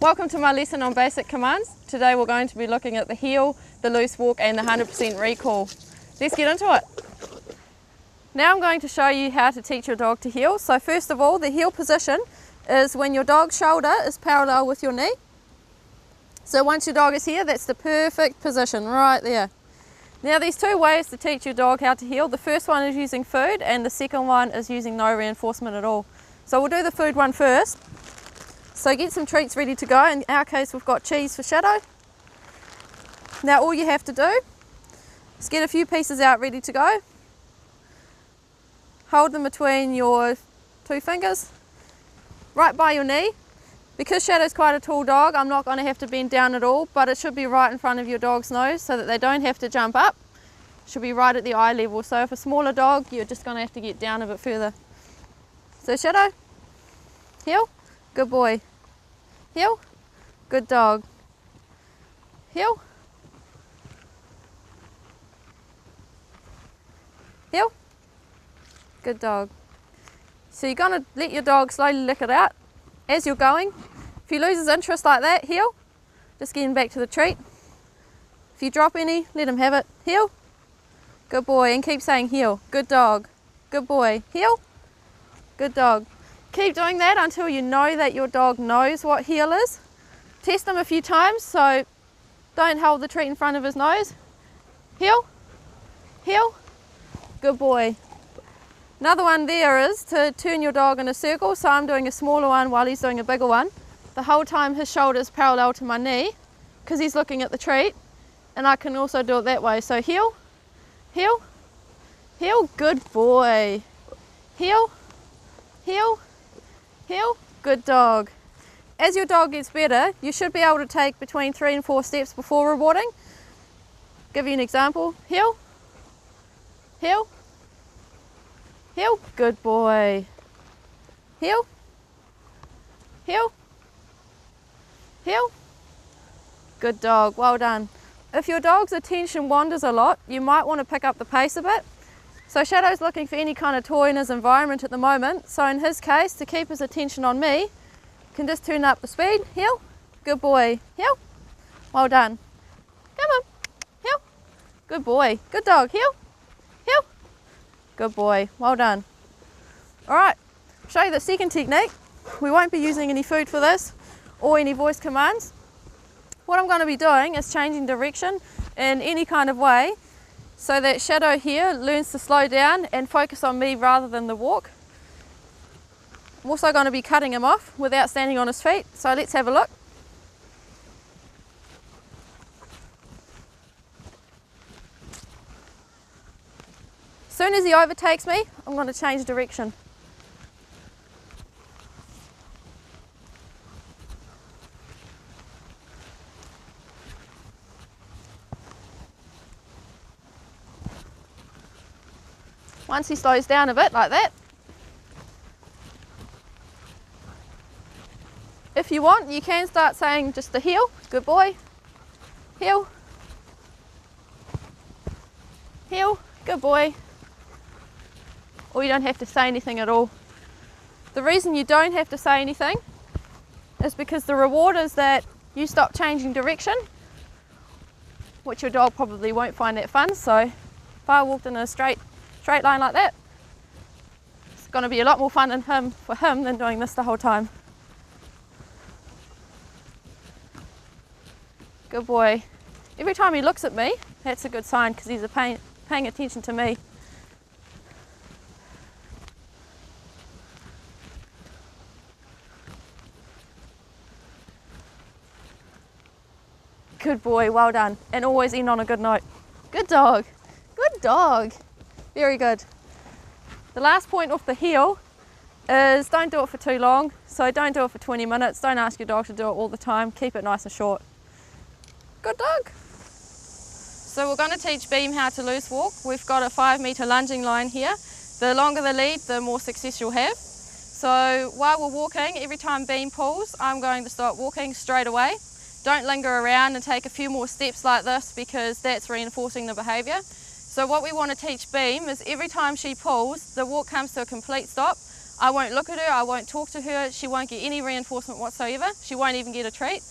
Welcome to my lesson on basic commands. Today we're going to be looking at the heel, the loose walk and the 100% recall. Let's get into it. Now I'm going to show you how to teach your dog to heel. So first of all, the heel position is when your dog's shoulder is parallel with your knee. So once your dog is here, that's the perfect position right there. Now there's two ways to teach your dog how to heel. The first one is using food and the second one is using no reinforcement at all. So we'll do the food one first. So get some treats ready to go. In our case, we've got cheese for Shadow. Now all you have to do is get a few pieces out ready to go. Hold them between your two fingers, right by your knee. Because Shadow's quite a tall dog, I'm not going to have to bend down at all, but it should be right in front of your dog's nose so that they don't have to jump up. It should be right at the eye level. So if a smaller dog, you're just going to have to get down a bit further. So Shadow, heel, good boy. Heel, good dog. Heel, heel, good dog. So you're going to let your dog slowly lick it out as you're going. If he loses interest like that, heel, just get him back to the treat. If you drop any, let him have it. Heel, good boy, and keep saying heel, good dog, good boy, heel, good dog. Keep doing that until you know that your dog knows what heel is. Test him a few times, so don't hold the treat in front of his nose. Heel, heel, good boy. Another one there is to turn your dog in a circle. So I'm doing a smaller one while he's doing a bigger one. The whole time his shoulder is parallel to my knee because he's looking at the treat. And I can also do it that way. So heel, heel, heel, good boy. Heel, heel, heel, good dog. As your dog gets better, you should be able to take between 3 and 4 steps before rewarding. Give you an example. Heel, heel, heel, good boy. Heel, heel, heel, good dog, well done. If your dog's attention wanders a lot, you might want to pick up the pace a bit. So Shadow's looking for any kind of toy in his environment at the moment. So in his case, to keep his attention on me, can just turn up the speed. Heel, good boy. Heel, well done. Come on, heel, good boy. Good dog. Heel, heel, good boy. Well done. All right, I'll show you the second technique. We won't be using any food for this or any voice commands. What I'm going to be doing is changing direction in any kind of way so that Shadow here learns to slow down and focus on me rather than the walk. I'm also going to be cutting him off without standing on his feet, so let's have a look. As soon as he overtakes me, I'm going to change direction. Once he slows down a bit like that. If you want, you can start saying just the heel, good boy, heel, heel, good boy, or you don't have to say anything at all. The reason you don't have to say anything is because the reward is that you stop changing direction, which your dog probably won't find that fun. So if I walked in a straight line like that, it's going to be a lot more fun for him than doing this the whole time. Good boy. Every time he looks at me, that's a good sign because he's paying attention to me. Good boy, well done. And always end on a good note. Good dog. Good dog. Very good. The last point off the heel is don't do it for too long. So don't do it for 20 minutes. Don't ask your dog to do it all the time. Keep it nice and short. Good dog. So we're going to teach Beam how to loose walk. We've got a 5-metre lunging line here. The longer the lead, the more success you'll have. So while we're walking, every time Beam pulls, I'm going to start walking straight away. Don't linger around and take a few more steps like this because that's reinforcing the behaviour. So what we want to teach Beam is every time she pulls, the walk comes to a complete stop. I won't look at her, I won't talk to her, she won't get any reinforcement whatsoever, she won't even get a treat.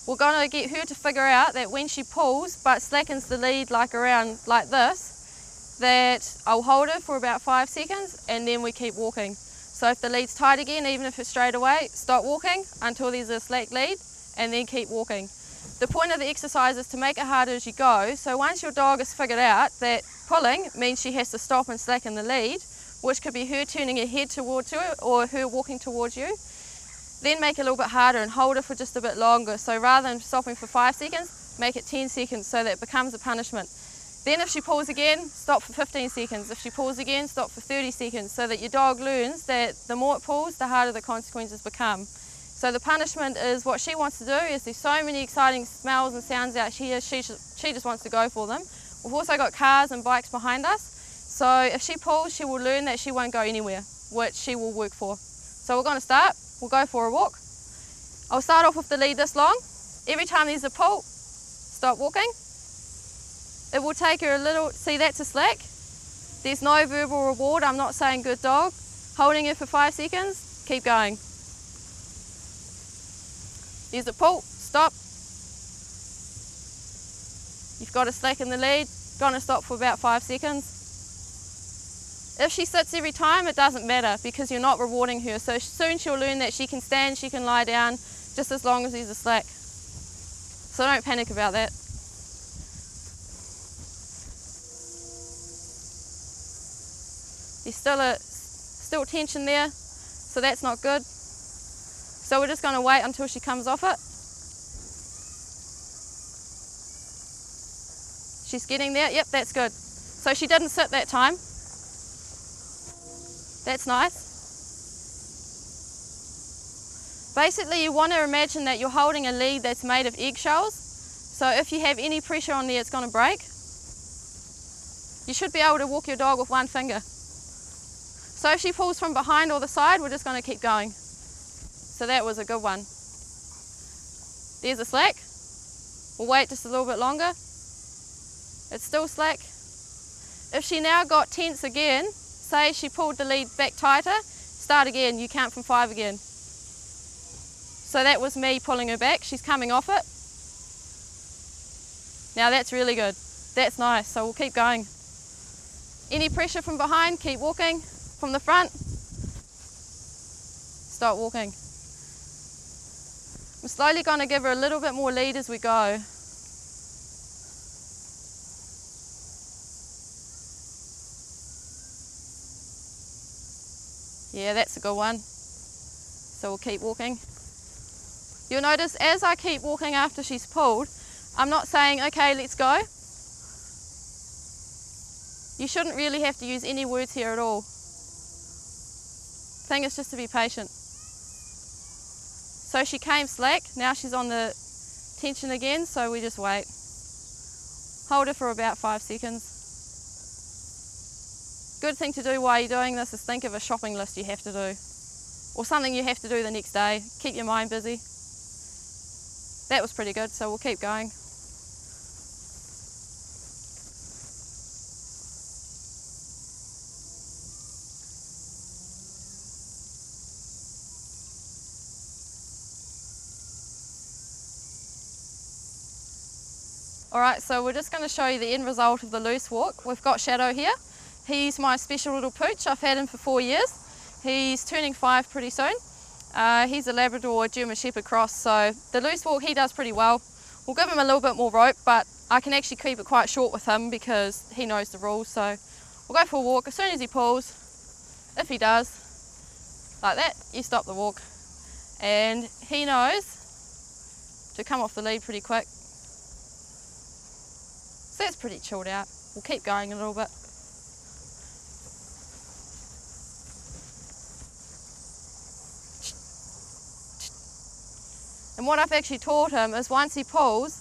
We're going to get her to figure out that when she pulls but slackens the lead like around like this, that I'll hold her for about 5 seconds and then we keep walking. So if the lead's tight again, even if it's straight away, stop walking until there's a slack lead and then keep walking. The point of the exercise is to make it harder as you go, so once your dog has figured out that pulling means she has to stop and slacken the lead, which could be her turning her head towards you or her walking towards you, then make it a little bit harder and hold her for just a bit longer. So rather than stopping for 5 seconds, make it 10 seconds so that it becomes a punishment. Then if she pulls again, stop for 15 seconds. If she pulls again, stop for 30 seconds, so that your dog learns that the more it pulls, the harder the consequences become. So the punishment is what she wants to do. Is there's so many exciting smells and sounds out here, she just wants to go for them. We've also got cars and bikes behind us, so if she pulls, she will learn that she won't go anywhere, which she will work for. So we're going to start. We'll go for a walk. I'll start off with the lead this long. Every time there's a pull, stop walking. It will take her a little, see that's a slack. There's no verbal reward, I'm not saying good dog. Holding her for 5 seconds, keep going. There's a pull, stop. You've got to slacken the lead, gonna stop for about 5 seconds. If she sits every time, it doesn't matter because you're not rewarding her. So soon she'll learn that she can stand, she can lie down, just as long as there's a slack. So don't panic about that. There's still tension there, so that's not good. So we're just going to wait until she comes off it. She's getting there, yep, that's good. So she didn't sit that time. That's nice. Basically you want to imagine that you're holding a lead that's made of eggshells. So if you have any pressure on there, it's going to break. You should be able to walk your dog with one finger. So if she pulls from behind or the side, we're just going to keep going. So that was a good one. There's a slack. We'll wait just a little bit longer. It's still slack. If she now got tense again, say she pulled the lead back tighter, start again, you count from 5 again. So that was me pulling her back, she's coming off it. Now that's really good, that's nice, so we'll keep going. Any pressure from behind, keep walking. From the front, start walking. I'm slowly going to give her a little bit more lead as we go. Yeah, that's a good one. So we'll keep walking. You'll notice as I keep walking after she's pulled, I'm not saying, okay, let's go. You shouldn't really have to use any words here at all. Thing is just to be patient. So she came slack, now she's on the tension again, so we just wait. Hold her for about 5 seconds. Good thing to do while you're doing this is think of a shopping list you have to do, or something you have to do the next day. Keep your mind busy. That was pretty good, so we'll keep going. Alright, so we're just going to show you the end result of the loose walk. We've got Shadow here. He's my special little pooch. I've had him for 4 years. He's turning 5 pretty soon. He's a Labrador German Shepherd cross, so the loose walk he does pretty well. We'll give him a little bit more rope, but I can actually keep it quite short with him because he knows the rules. So we'll go for a walk. As soon as he pulls, if he does, like that, you stop the walk. And he knows to come off the lead pretty quick. So that's pretty chilled out. We'll keep going a little bit. And what I've actually taught him is once he pulls,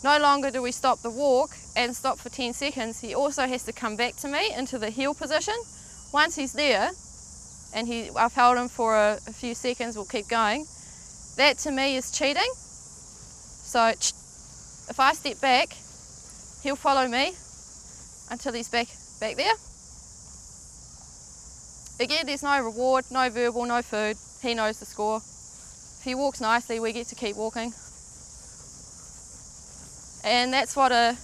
no longer do we stop the walk and stop for 10 seconds. He also has to come back to me into the heel position. Once he's there, and I've held him for a few seconds, we'll keep going. That to me is cheating. So if I step back, he'll follow me until he's back there. Again, there's no reward, no verbal, no food. He knows the score. If he walks nicely, we get to keep walking. And that's what a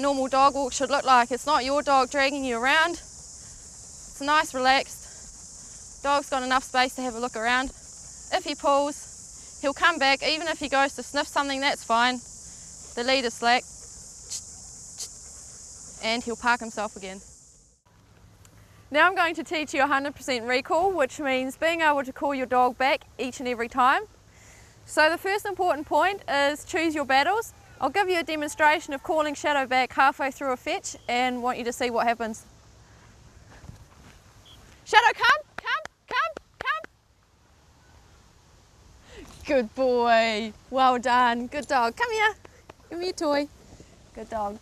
normal dog walk should look like. It's not your dog dragging you around. It's nice, relaxed. Dog's got enough space to have a look around. If he pulls, he'll come back. Even if he goes to sniff something, that's fine. The lead is slack. And he'll park himself again. Now I'm going to teach you 100% recall, which means being able to call your dog back each and every time. So the first important point is choose your battles. I'll give you a demonstration of calling Shadow back halfway through a fetch and want you to see what happens. Shadow, come. Good boy, well done, good dog. Come here, give me a toy. Good dog.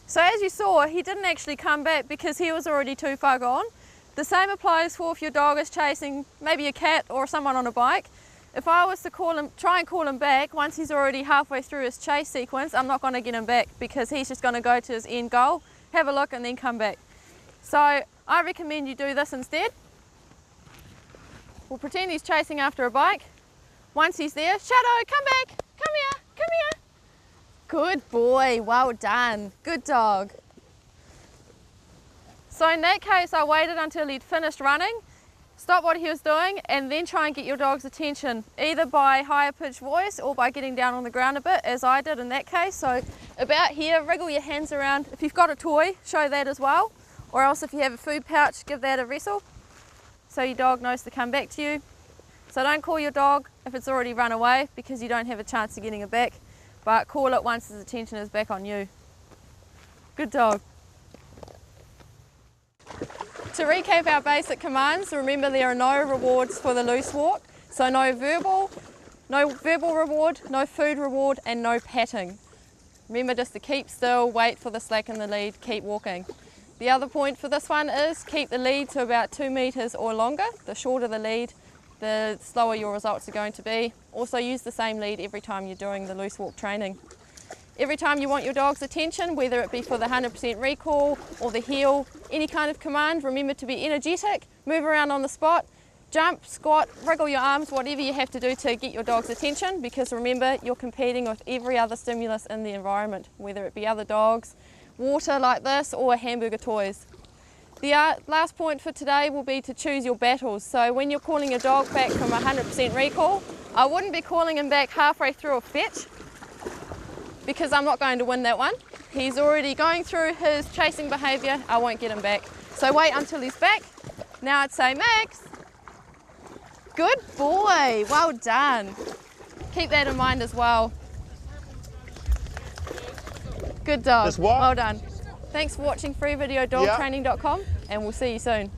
So as you saw, he didn't actually come back because he was already too far gone. The same applies for if your dog is chasing maybe a cat or someone on a bike. If I was to try and call him back, once he's already halfway through his chase sequence, I'm not going to get him back because he's just going to go to his end goal, have a look and then come back. So I recommend you do this instead. We'll pretend he's chasing after a bike. Once he's there, Shadow, come back, come here. Good boy, well done, good dog. So in that case, I waited until he'd finished running, stop what he was doing, and then try and get your dog's attention, either by higher pitched voice or by getting down on the ground a bit, as I did in that case. So about here, wriggle your hands around. If you've got a toy, show that as well. Or else if you have a food pouch, give that a wrestle so your dog knows to come back to you. So don't call your dog if it's already run away because you don't have a chance of getting it back, but call it once his attention is back on you. Good dog. To recap our basic commands, remember there are no rewards for the loose walk. So no verbal reward, no food reward, and no patting. Remember just to keep still, wait for the slack in the lead, keep walking. The other point for this one is keep the lead to about 2 meters or longer. The shorter the lead, the slower your results are going to be. Also use the same lead every time you're doing the loose walk training. Every time you want your dog's attention, whether it be for the 100% recall or the heel, any kind of command, remember to be energetic, move around on the spot, jump, squat, wriggle your arms, whatever you have to do to get your dog's attention, because remember you're competing with every other stimulus in the environment, whether it be other dogs, water like this, or hamburger toys. The last point for today will be to choose your battles. So when you're calling your dog back from 100% recall, I wouldn't be calling him back halfway through a fetch because I'm not going to win that one. He's already going through his chasing behaviour, I won't get him back. So wait until he's back. Now I'd say Max. Good boy, well done. Keep that in mind as well. Good dog, well done. Thanks for watching freevideodogtraining.com and we'll see you soon.